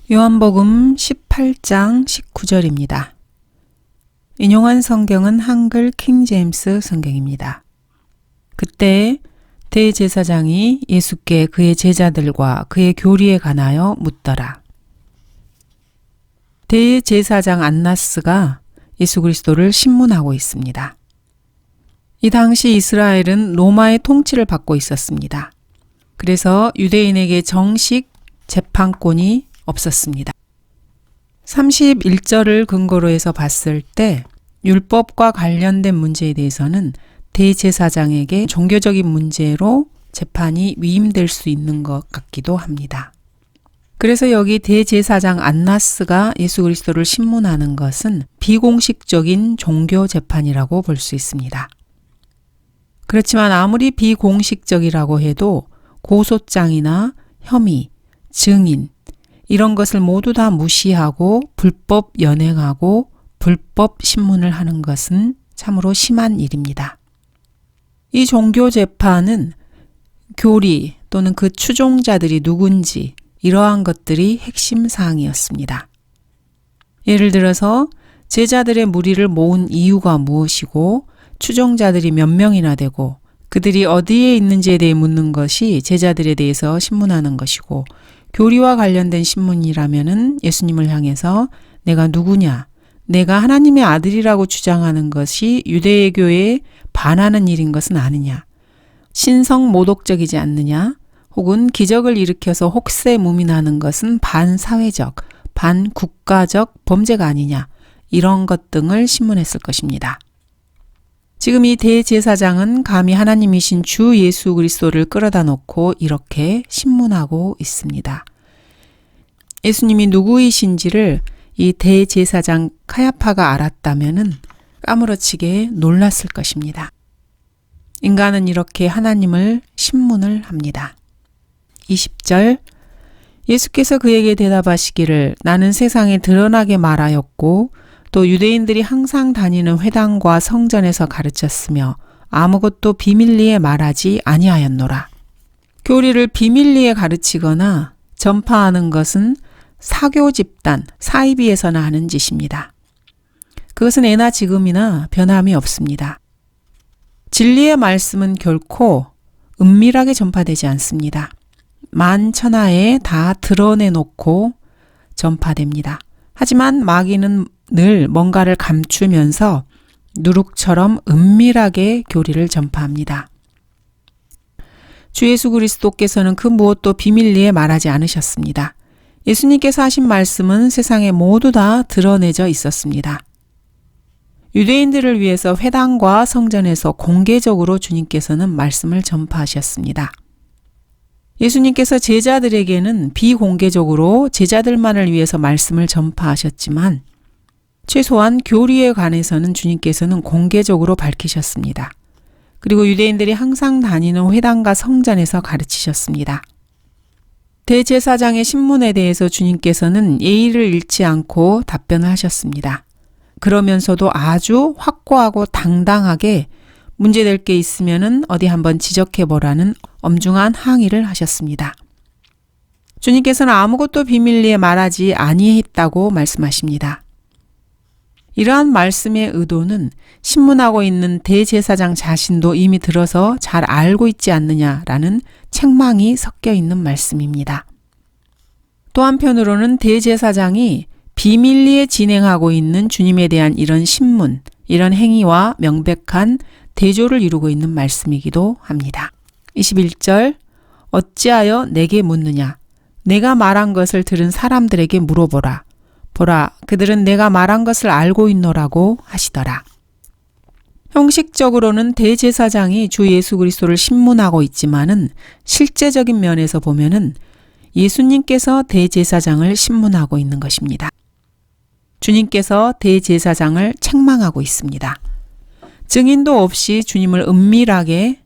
요한복음 18장 19절입니다. 인용한 성경은 한글 킹제임스 성경입니다. 그때 대제사장이 예수께 그의 제자들과 그의 교리에 관하여 묻더라. 대제사장 안나스가 예수 그리스도를 신문하고 있습니다. 이 당시 이스라엘은 로마의 통치를 받고 있었습니다. 그래서 유대인에게 정식 재판권이 없었습니다. 31절을 근거로 해서 봤을 때 율법과 관련된 문제에 대해서는 대제사장에게 종교적인 문제로 재판이 위임될 수 있는 것 같기도 합니다. 그래서 여기 대제사장 안나스가 예수 그리스도를 신문하는 것은 비공식적인 종교 재판이라고 볼 수 있습니다. 그렇지만 아무리 비공식적이라고 해도 고소장이나 혐의, 증인 이런 것을 모두 다 무시하고 불법 연행하고 불법 신문을 하는 것은 참으로 심한 일입니다. 이 종교 재판은 교리 또는 그 추종자들이 누군지 이러한 것들이 핵심 사항이었습니다. 예를 들어서 제자들의 무리를 모은 이유가 무엇이고 추종자들이 몇 명이나 되고 그들이 어디에 있는지에 대해 묻는 것이 제자들에 대해서 신문하는 것이고 교리와 관련된 신문이라면은 예수님을 향해서 내가 누구냐, 내가 하나님의 아들이라고 주장하는 것이 유대교에 반하는 일인 것은 아니냐, 신성 모독적이지 않느냐, 혹은 기적을 일으켜서 혹세무민하는 것은 반사회적, 반국가적 범죄가 아니냐, 이런 것 등을 신문했을 것입니다. 지금 이 대제사장은 감히 하나님이신 주 예수 그리스도를 끌어다 놓고 이렇게 신문하고 있습니다. 예수님이 누구이신지를 이 대제사장 카야파가 알았다면은 까무러치게 놀랐을 것입니다. 인간은 이렇게 하나님을 신문을 합니다. 20절 예수께서 그에게 대답하시기를 나는 세상에 드러나게 말하였고 또 유대인들이 항상 다니는 회당과 성전에서 가르쳤으며 아무것도 비밀리에 말하지 아니하였노라. 교리를 비밀리에 가르치거나 전파하는 것은 사교 집단, 사이비에서나 하는 짓입니다. 그것은 예나 지금이나 변함이 없습니다. 진리의 말씀은 결코 은밀하게 전파되지 않습니다. 만천하에 다 드러내놓고 전파됩니다. 하지만 마귀는 늘 뭔가를 감추면서 누룩처럼 은밀하게 교리를 전파합니다. 주 예수 그리스도께서는 그 무엇도 비밀리에 말하지 않으셨습니다. 예수님께서 하신 말씀은 세상에 모두 다 드러내져 있었습니다. 유대인들을 위해서 회당과 성전에서 공개적으로 주님께서는 말씀을 전파하셨습니다. 예수님께서 제자들에게는 비공개적으로 제자들만을 위해서 말씀을 전파하셨지만 최소한 교리에 관해서는 주님께서는 공개적으로 밝히셨습니다. 그리고 유대인들이 항상 다니는 회당과 성전에서 가르치셨습니다. 대제사장의 신문에 대해서 주님께서는 예의를 잃지 않고 답변을 하셨습니다. 그러면서도 아주 확고하고 당당하게 문제될 게 있으면은 어디 한번 지적해보라는 엄중한 항의를 하셨습니다. 주님께서는 아무것도 비밀리에 말하지 아니했다고 말씀하십니다. 이러한 말씀의 의도는 신문하고 있는 대제사장 자신도 이미 들어서 잘 알고 있지 않느냐라는 책망이 섞여 있는 말씀입니다. 또 한편으로는 대제사장이 비밀리에 진행하고 있는 주님에 대한 이런 신문, 이런 행위와 명백한 대조를 이루고 있는 말씀이기도 합니다. 21절 어찌하여 내게 묻느냐? 내가 말한 것을 들은 사람들에게 물어보라. 보라, 그들은 내가 말한 것을 알고 있노라고 하시더라. 형식적으로는 대제사장이 주 예수 그리스도를 신문하고 있지만은 실제적인 면에서 보면은 예수님께서 대제사장을 신문하고 있는 것입니다. 주님께서 대제사장을 책망하고 있습니다. 증인도 없이 주님을 은밀하게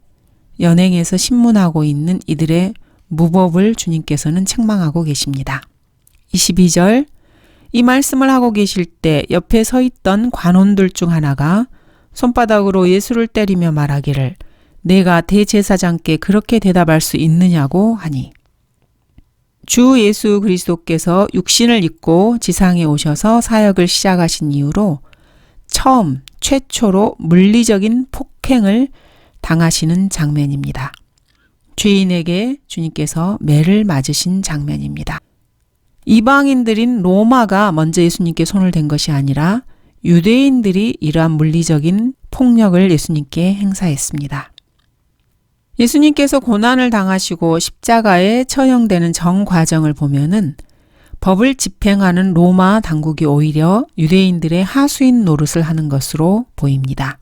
연행해서 신문하고 있는 이들의 무법을 주님께서는 책망하고 계십니다. 22절 이 말씀을 하고 계실 때 옆에 서 있던 관원들 중 하나가 손바닥으로 예수를 때리며 말하기를 내가 대제사장께 그렇게 대답할 수 있느냐고 하니 주 예수 그리스도께서 육신을 입고 지상에 오셔서 사역을 시작하신 이후로 최초로 물리적인 폭행을 당하시는 장면입니다. 죄인에게 주님께서 매를 맞으신 장면입니다. 이방인들인 로마가 먼저 예수님께 손을 댄 것이 아니라 유대인들이 이러한 물리적인 폭력을 예수님께 행사했습니다. 예수님께서 고난을 당하시고 십자가에 처형되는 전 과정을 보면은 법을 집행하는 로마 당국이 오히려 유대인들의 하수인 노릇을 하는 것으로 보입니다.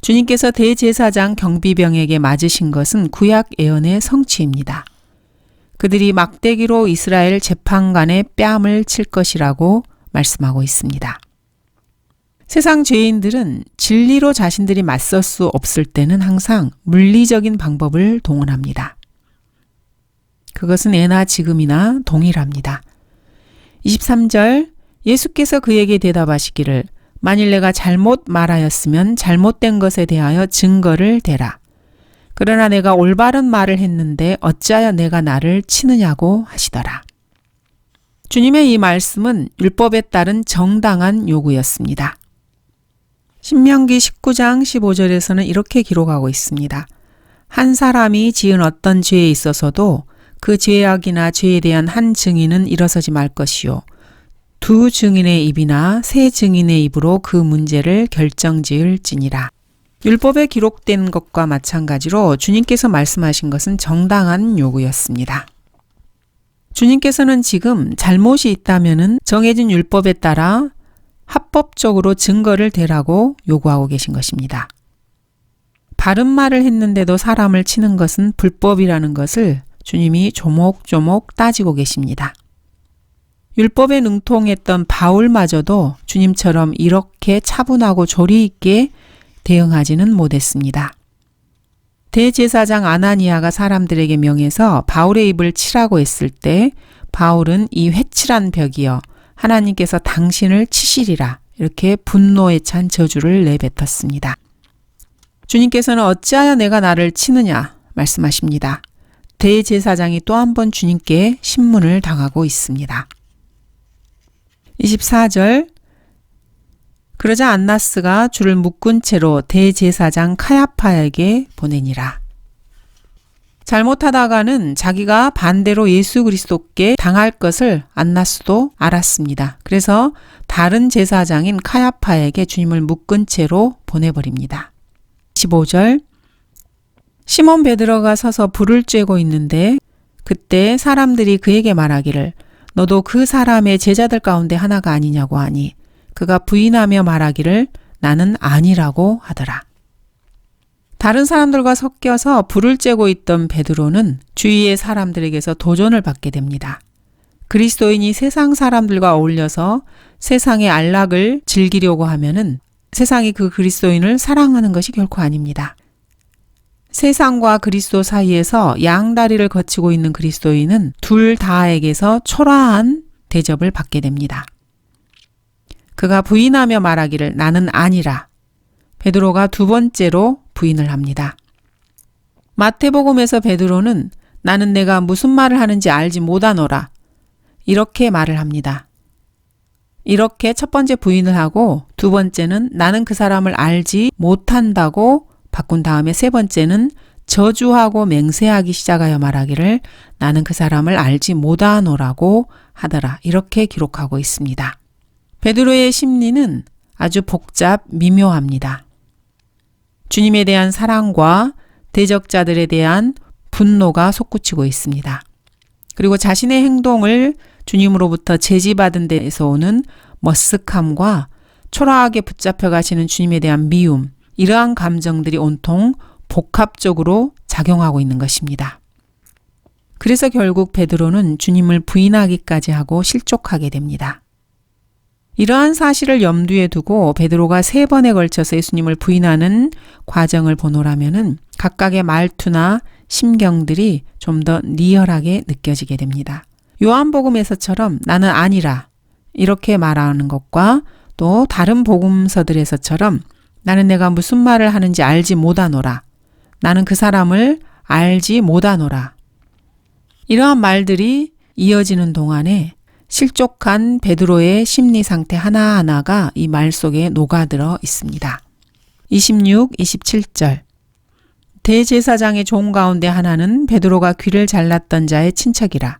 주님께서 대제사장 경비병에게 맞으신 것은 구약 예언의 성취입니다. 그들이 막대기로 이스라엘 재판관의 뺨을 칠 것이라고 말씀하고 있습니다. 세상 죄인들은 진리로 자신들이 맞설 수 없을 때는 항상 물리적인 방법을 동원합니다. 그것은 예나 지금이나 동일합니다. 23절 예수께서 그에게 대답하시기를 만일 내가 잘못 말하였으면 잘못된 것에 대하여 증거를 대라. 그러나 내가 올바른 말을 했는데 어찌하여 내가 나를 치느냐고 하시더라. 주님의 이 말씀은 율법에 따른 정당한 요구였습니다. 신명기 19장 15절에서는 이렇게 기록하고 있습니다. 한 사람이 지은 어떤 죄에 있어서도 그 죄악이나 죄에 대한 한 증인은 일어서지 말 것이요. 두 증인의 입이나 세 증인의 입으로 그 문제를 결정지을지니라. 율법에 기록된 것과 마찬가지로 주님께서 말씀하신 것은 정당한 요구였습니다. 주님께서는 지금 잘못이 있다면은 정해진 율법에 따라 합법적으로 증거를 대라고 요구하고 계신 것입니다. 바른 말을 했는데도 사람을 치는 것은 불법이라는 것을 주님이 조목조목 따지고 계십니다. 율법에 능통했던 바울마저도 주님처럼 이렇게 차분하고 조리 있게 대응하지는 못했습니다. 대제사장 아나니아가 사람들에게 명해서 바울의 입을 치라고 했을 때 바울은 이 회칠한 벽이여 하나님께서 당신을 치시리라 이렇게 분노에 찬 저주를 내뱉었습니다. 주님께서는 어찌하여 내가 나를 치느냐 말씀하십니다. 대제사장이 또 한 번 주님께 신문을 당하고 있습니다. 24절 그러자 안나스가 줄을 묶은 채로 대제사장 카야파에게 보내니라. 잘못하다가는 자기가 반대로 예수 그리스도께 당할 것을 안나스도 알았습니다. 그래서 다른 제사장인 카야파에게 주님을 묶은 채로 보내버립니다. 15절 시몬 베드로가 서서 불을 쬐고 있는데 그때 사람들이 그에게 말하기를 너도 그 사람의 제자들 가운데 하나가 아니냐고 하니 그가 부인하며 말하기를 나는 아니라고 하더라. 다른 사람들과 섞여서 불을 쬐고 있던 베드로는 주위의 사람들에게서 도전을 받게 됩니다. 그리스도인이 세상 사람들과 어울려서 세상의 안락을 즐기려고 하면은 세상이 그 그리스도인을 사랑하는 것이 결코 아닙니다. 세상과 그리스도 사이에서 양다리를 거치고 있는 그리스도인은 둘 다에게서 초라한 대접을 받게 됩니다. 그가 부인하며 말하기를 나는 아니라 베드로가 두 번째로 부인을 합니다. 마태복음에서 베드로는 나는 내가 무슨 말을 하는지 알지 못하노라 이렇게 말을 합니다. 이렇게 첫 번째 부인을 하고 두 번째는 나는 그 사람을 알지 못한다고 바꾼 다음에 세 번째는 저주하고 맹세하기 시작하여 말하기를 나는 그 사람을 알지 못하노라고 하더라 이렇게 기록하고 있습니다. 베드로의 심리는 아주 복잡 미묘합니다. 주님에 대한 사랑과 대적자들에 대한 분노가 솟구치고 있습니다. 그리고 자신의 행동을 주님으로부터 제지받은 데에서 오는 머쓱함과 초라하게 붙잡혀 가시는 주님에 대한 미움, 이러한 감정들이 온통 복합적으로 작용하고 있는 것입니다. 그래서 결국 베드로는 주님을 부인하기까지 하고 실족하게 됩니다. 이러한 사실을 염두에 두고 베드로가 3번에 걸쳐서 예수님을 부인하는 과정을 보노라면은 각각의 말투나 심경들이 좀 더 리얼하게 느껴지게 됩니다. 요한복음에서처럼 나는 아니라 이렇게 말하는 것과 또 다른 복음서들에서처럼 나는 내가 무슨 말을 하는지 알지 못하노라. 나는 그 사람을 알지 못하노라. 이러한 말들이 이어지는 동안에 실족한 베드로의 심리 상태 하나하나가 이 말 속에 녹아들어 있습니다. 26, 27절 대제사장의 종 가운데 하나는 베드로가 귀를 잘랐던 자의 친척이라.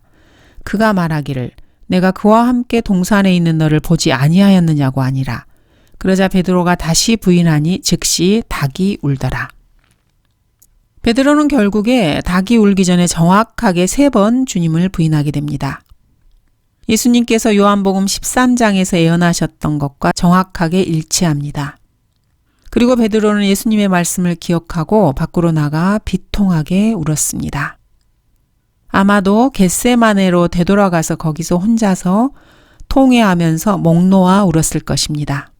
그가 말하기를 내가 그와 함께 동산에 있는 너를 보지 아니하였느냐고 하니라. 그러자 베드로가 다시 부인하니 즉시 닭이 울더라. 베드로는 결국에 닭이 울기 전에 정확하게 3번 주님을 부인하게 됩니다. 예수님께서 요한복음 13장에서 예언하셨던 것과 정확하게 일치합니다. 그리고 베드로는 예수님의 말씀을 기억하고 밖으로 나가 비통하게 울었습니다. 아마도 겟세마네로 되돌아가서 거기서 혼자서 통회하면서 목 놓아 울었을 것입니다.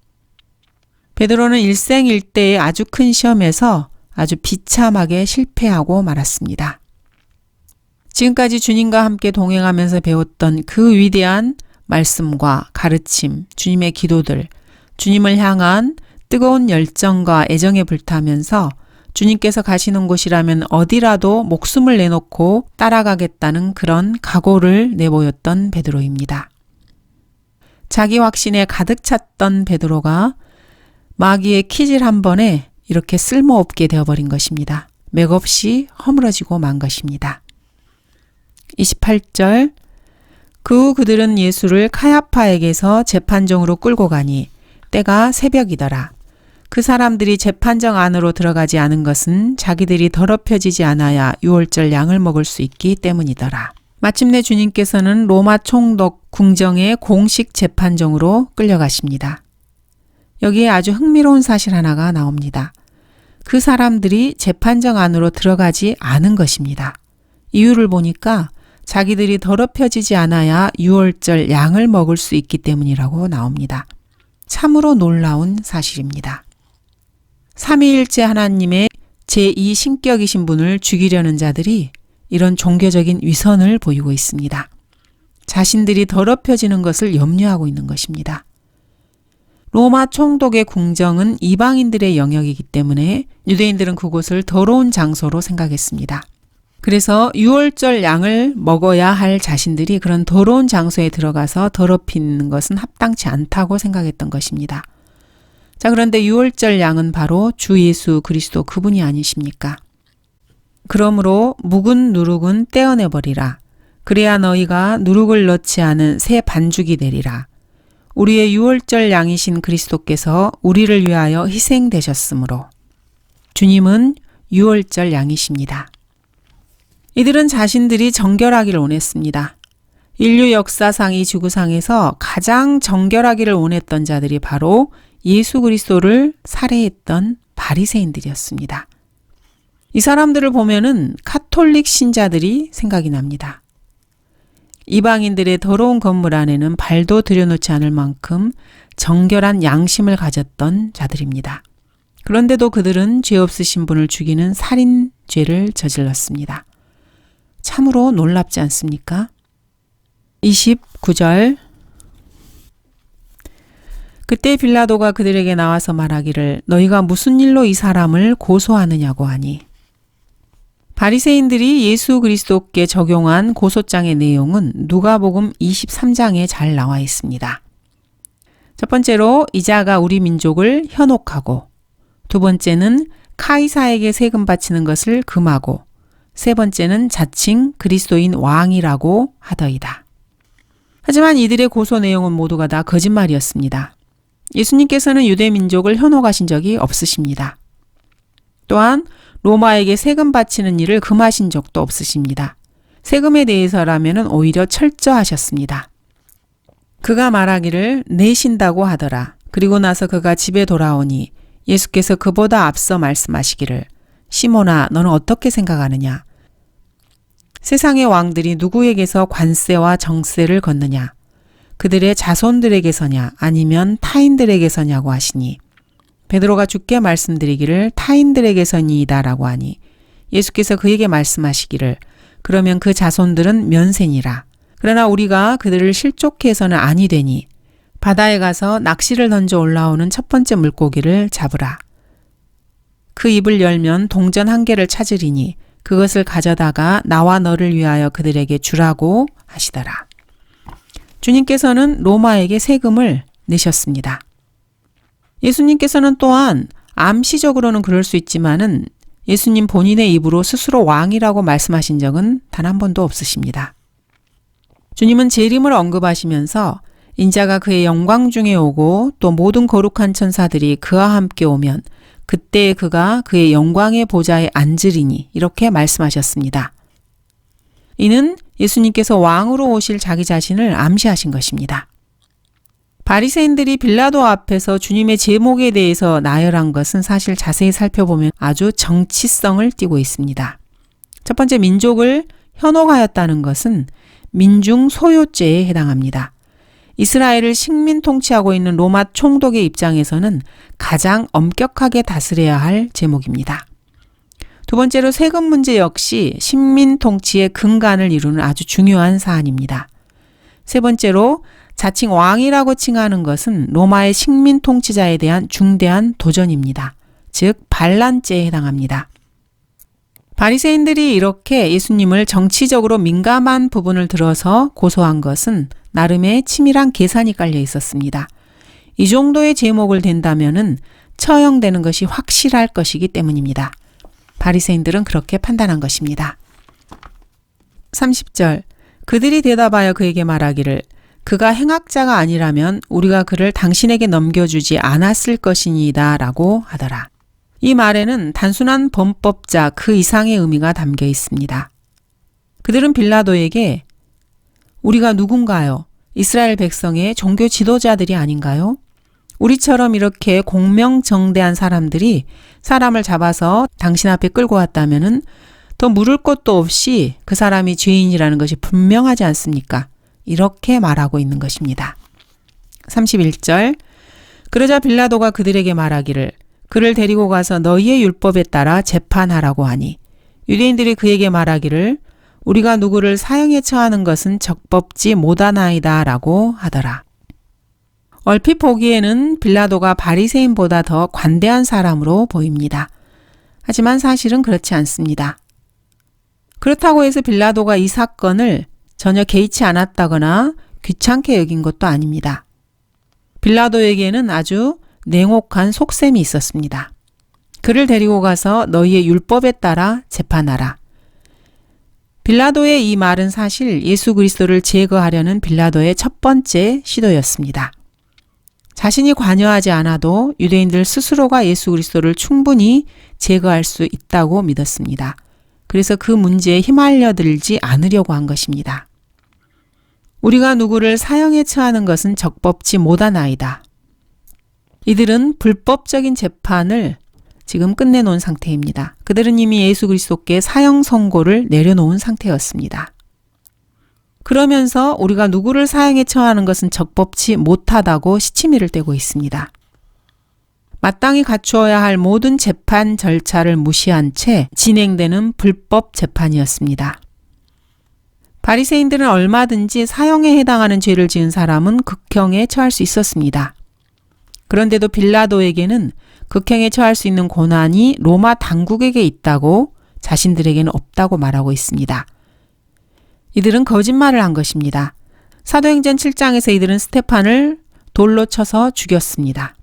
베드로는 일생일대의 아주 큰 시험에서 아주 비참하게 실패하고 말았습니다. 지금까지 주님과 함께 동행하면서 배웠던 그 위대한 말씀과 가르침, 주님의 기도들, 주님을 향한 뜨거운 열정과 애정에 불타면서 주님께서 가시는 곳이라면 어디라도 목숨을 내놓고 따라가겠다는 그런 각오를 내보였던 베드로입니다. 자기 확신에 가득 찼던 베드로가 마귀의 키질 한 번에 이렇게 쓸모없게 되어버린 것입니다. 맥없이 허물어지고 만 것입니다. 28절 그 후 그들은 예수를 카야파에게서 재판정으로 끌고 가니 때가 새벽이더라. 그 사람들이 재판정 안으로 들어가지 않은 것은 자기들이 더럽혀지지 않아야 유월절 양을 먹을 수 있기 때문이더라. 마침내 주님께서는 로마 총독 궁정의 공식 재판정으로 끌려가십니다. 여기에 아주 흥미로운 사실 하나가 나옵니다. 그 사람들이 재판정 안으로 들어가지 않은 것입니다. 이유를 보니까 자기들이 더럽혀지지 않아야 유월절 양을 먹을 수 있기 때문이라고 나옵니다. 참으로 놀라운 사실입니다. 삼위일체 하나님의 제2신격이신 분을 죽이려는 자들이 이런 종교적인 위선을 보이고 있습니다. 자신들이 더럽혀지는 것을 염려하고 있는 것입니다. 로마 총독의 궁정은 이방인들의 영역이기 때문에 유대인들은 그곳을 더러운 장소로 생각했습니다. 그래서 유월절 양을 먹어야 할 자신들이 그런 더러운 장소에 들어가서 더럽히는 것은 합당치 않다고 생각했던 것입니다. 자, 그런데 유월절 양은 바로 주 예수 그리스도 그분이 아니십니까? 그러므로 묵은 누룩은 떼어내버리라. 그래야 너희가 누룩을 넣지 않은 새 반죽이 되리라. 우리의 유월절 양이신 그리스도께서 우리를 위하여 희생되셨으므로 주님은 유월절 양이십니다. 이들은 자신들이 정결하기를 원했습니다. 인류 역사상 이 지구상에서 가장 정결하기를 원했던 자들이 바로 예수 그리스도를 살해했던 바리새인들이었습니다. 이 사람들을 보면은 카톨릭 신자들이 생각이 납니다. 이방인들의 더러운 건물 안에는 발도 들여놓지 않을 만큼 정결한 양심을 가졌던 자들입니다. 그런데도 그들은 죄 없으신 분을 죽이는 살인죄를 저질렀습니다. 참으로 놀랍지 않습니까? 29절 그때 빌라도가 그들에게 나와서 말하기를 너희가 무슨 일로 이 사람을 고소하느냐고 하니 바리새인들이 예수 그리스도께 적용한 고소장의 내용은 누가복음 23장에 잘 나와 있습니다. 첫 번째로 이자가 우리 민족을 현혹하고 두 번째는 카이사에게 세금 바치는 것을 금하고 세 번째는 자칭 그리스도인 왕이라고 하더이다. 하지만 이들의 고소 내용은 모두가 다 거짓말이었습니다. 예수님께서는 유대 민족을 현혹하신 적이 없으십니다. 또한 로마에게 세금 바치는 일을 금하신 적도 없으십니다. 세금에 대해서라면 오히려 철저하셨습니다. 그가 말하기를 내신다고 하더라. 그리고 나서 그가 집에 돌아오니 예수께서 그보다 앞서 말씀하시기를 시몬아 너는 어떻게 생각하느냐? 세상의 왕들이 누구에게서 관세와 정세를 걷느냐? 그들의 자손들에게서냐 아니면 타인들에게서냐고 하시니 베드로가 주께 말씀드리기를 타인들에게서니이다 라고 하니 예수께서 그에게 말씀하시기를 그러면 그 자손들은 면세니라. 그러나 우리가 그들을 실족해서는 아니 되니 바다에 가서 낚시를 던져 올라오는 첫 번째 물고기를 잡으라. 그 입을 열면 동전 한 개를 찾으리니 그것을 가져다가 나와 너를 위하여 그들에게 주라고 하시더라. 주님께서는 로마에게 세금을 내셨습니다. 예수님께서는 또한 암시적으로는 그럴 수 있지만은 예수님 본인의 입으로 스스로 왕이라고 말씀하신 적은 단 한 번도 없으십니다. 주님은 재림을 언급하시면서 인자가 그의 영광 중에 오고 또 모든 거룩한 천사들이 그와 함께 오면 그때 그가 그의 영광의 보좌에 앉으리니 이렇게 말씀하셨습니다. 이는 예수님께서 왕으로 오실 자기 자신을 암시하신 것입니다. 바리새인들이 빌라도 앞에서 주님의 제목에 대해서 나열한 것은 사실 자세히 살펴보면 아주 정치성을 띠고 있습니다. 첫 번째, 민족을 현혹하였다는 것은 민중 소유죄에 해당합니다. 이스라엘을 식민 통치하고 있는 로마 총독의 입장에서는 가장 엄격하게 다스려야 할 제목입니다. 두 번째로 세금 문제 역시 식민 통치의 근간을 이루는 아주 중요한 사안입니다. 세 번째로 자칭 왕이라고 칭하는 것은 로마의 식민 통치자에 대한 중대한 도전입니다. 즉 반란죄에 해당합니다. 바리새인들이 이렇게 예수님을 정치적으로 민감한 부분을 들어서 고소한 것은 나름의 치밀한 계산이 깔려 있었습니다. 이 정도의 제목을 댄다면은 처형되는 것이 확실할 것이기 때문입니다. 바리새인들은 그렇게 판단한 것입니다. 30절, 그들이 대답하여 그에게 말하기를 그가 행악자가 아니라면 우리가 그를 당신에게 넘겨주지 않았을 것이니이다 라고 하더라. 이 말에는 단순한 범법자 그 이상의 의미가 담겨 있습니다. 그들은 빌라도에게 우리가 누군가요? 이스라엘 백성의 종교 지도자들이 아닌가요? 우리처럼 이렇게 공명정대한 사람들이 사람을 잡아서 당신 앞에 끌고 왔다면은 더 물을 것도 없이 그 사람이 죄인이라는 것이 분명하지 않습니까? 이렇게 말하고 있는 것입니다. 31절, 그러자 빌라도가 그들에게 말하기를 그를 데리고 가서 너희의 율법에 따라 재판하라고 하니 유대인들이 그에게 말하기를 우리가 누구를 사형에 처하는 것은 적법지 못하나이다 라고 하더라. 얼핏 보기에는 빌라도가 바리새인보다 더 관대한 사람으로 보입니다. 하지만 사실은 그렇지 않습니다. 그렇다고 해서 빌라도가 이 사건을 전혀 개의치 않았다거나 귀찮게 여긴 것도 아닙니다. 빌라도에게는 아주 냉혹한 속셈이 있었습니다. 그를 데리고 가서 너희의 율법에 따라 재판하라. 빌라도의 이 말은 사실 예수 그리스도를 제거하려는 빌라도의 첫 번째 시도였습니다. 자신이 관여하지 않아도 유대인들 스스로가 예수 그리스도를 충분히 제거할 수 있다고 믿었습니다. 그래서 그 문제에 휘말려들지 않으려고 한 것입니다. 우리가 누구를 사형에 처하는 것은 적법치 못하나이다. 이들은 불법적인 재판을 지금 끝내놓은 상태입니다. 그들은 이미 예수 그리스도께 사형 선고를 내려놓은 상태였습니다. 그러면서 우리가 누구를 사형에 처하는 것은 적법치 못하다고 시치미를 떼고 있습니다. 마땅히 갖추어야 할 모든 재판 절차를 무시한 채 진행되는 불법 재판이었습니다. 바리새인들은 얼마든지 사형에 해당하는 죄를 지은 사람은 극형에 처할 수 있었습니다. 그런데도 빌라도에게는 극형에 처할 수 있는 권한이 로마 당국에게 있다고 자신들에게는 없다고 말하고 있습니다. 이들은 거짓말을 한 것입니다. 사도행전 7장에서 이들은 스테판을 돌로 쳐서 죽였습니다.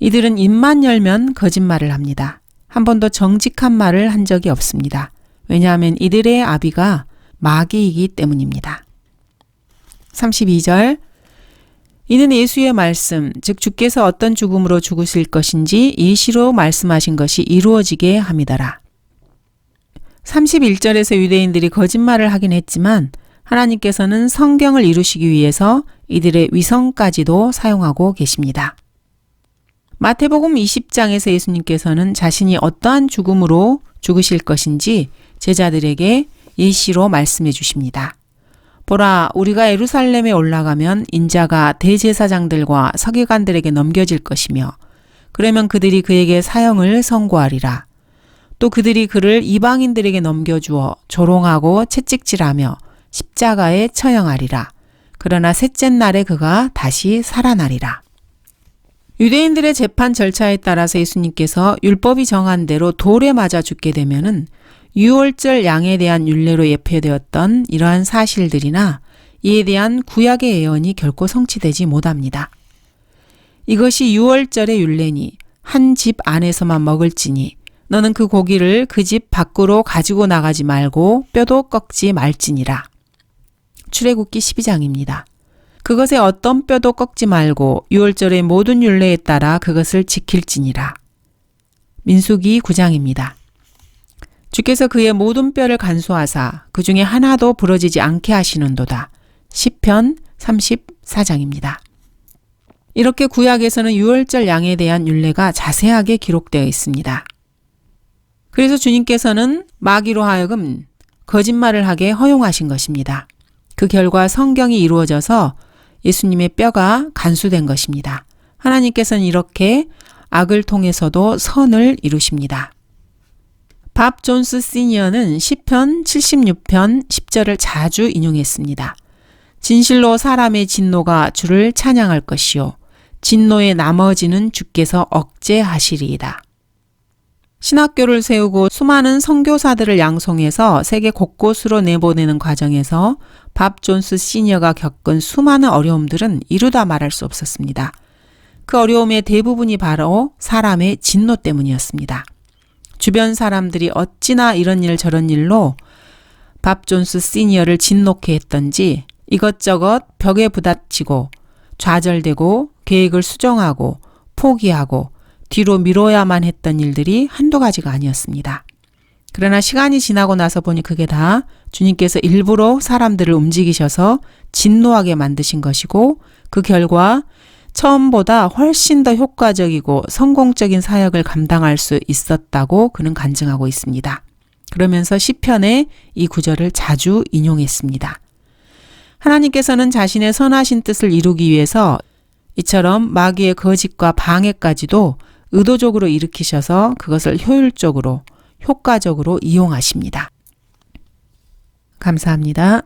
이들은 입만 열면 거짓말을 합니다. 한 번도 정직한 말을 한 적이 없습니다. 왜냐하면 이들의 아비가 마귀이기 때문입니다. 32절, 이는 예수의 말씀, 즉 주께서 어떤 죽음으로 죽으실 것인지 예시로 말씀하신 것이 이루어지게 함이더라. 31절에서 유대인들이 거짓말을 하긴 했지만 하나님께서는 성경을 이루시기 위해서 이들의 위선까지도 사용하고 계십니다. 마태복음 20장에서 예수님께서는 자신이 어떠한 죽음으로 죽으실 것인지 제자들에게 예시로 말씀해 주십니다. 보라, 우리가 예루살렘에 올라가면 인자가 대제사장들과 서기관들에게 넘겨질 것이며 그러면 그들이 그에게 사형을 선고하리라. 또 그들이 그를 이방인들에게 넘겨주어 조롱하고 채찍질하며 십자가에 처형하리라. 그러나 셋째 날에 그가 다시 살아나리라. 유대인들의 재판 절차에 따라서 예수님께서 율법이 정한 대로 돌에 맞아 죽게 되면은 유월절 양에 대한 율례로 예표되었던 이러한 사실들이나 이에 대한 구약의 예언이 결코 성취되지 못합니다. 이것이 유월절의 율례니 한 집 안에서만 먹을지니 너는 그 고기를 그 집 밖으로 가지고 나가지 말고 뼈도 꺾지 말지니라. 출애굽기 12장입니다. 그것의 어떤 뼈도 꺾지 말고 유월절의 모든 율례에 따라 그것을 지킬지니라. 민수기 9장입니다. 주께서 그의 모든 뼈를 간수하사 그 중에 하나도 부러지지 않게 하시는도다. 시편 34장입니다. 이렇게 구약에서는 유월절 양에 대한 율례가 자세하게 기록되어 있습니다. 그래서 주님께서는 마귀로 하여금 거짓말을 하게 허용하신 것입니다. 그 결과 성경이 이루어져서 예수님의 뼈가 간수된 것입니다. 하나님께서는 이렇게 악을 통해서도 선을 이루십니다. 밥 존스 시니어는 시편 76편 10절을 자주 인용했습니다. 진실로 사람의 진노가 주를 찬양할 것이요 진노의 나머지는 주께서 억제하시리이다. 신학교를 세우고 수많은 선교사들을 양송해서 세계 곳곳으로 내보내는 과정에서 밥 존스 시니어가 겪은 수많은 어려움들은 이루다 말할 수 없었습니다. 그 어려움의 대부분이 바로 사람의 진노 때문이었습니다. 주변 사람들이 어찌나 이런 일 저런 일로 밥 존스 시니어를 진노케 했던지 이것저것 벽에 부딪히고 좌절되고 계획을 수정하고 포기하고 뒤로 미뤄야만 했던 일들이 한두 가지가 아니었습니다. 그러나 시간이 지나고 나서 보니 그게 다 주님께서 일부러 사람들을 움직이셔서 진노하게 만드신 것이고 그 결과 처음보다 훨씬 더 효과적이고 성공적인 사역을 감당할 수 있었다고 그는 간증하고 있습니다. 그러면서 시편에 이 구절을 자주 인용했습니다. 하나님께서는 자신의 선하신 뜻을 이루기 위해서 이처럼 마귀의 거짓과 방해까지도 의도적으로 일으키셔서 그것을 효율적으로, 효과적으로 이용하십니다. 감사합니다.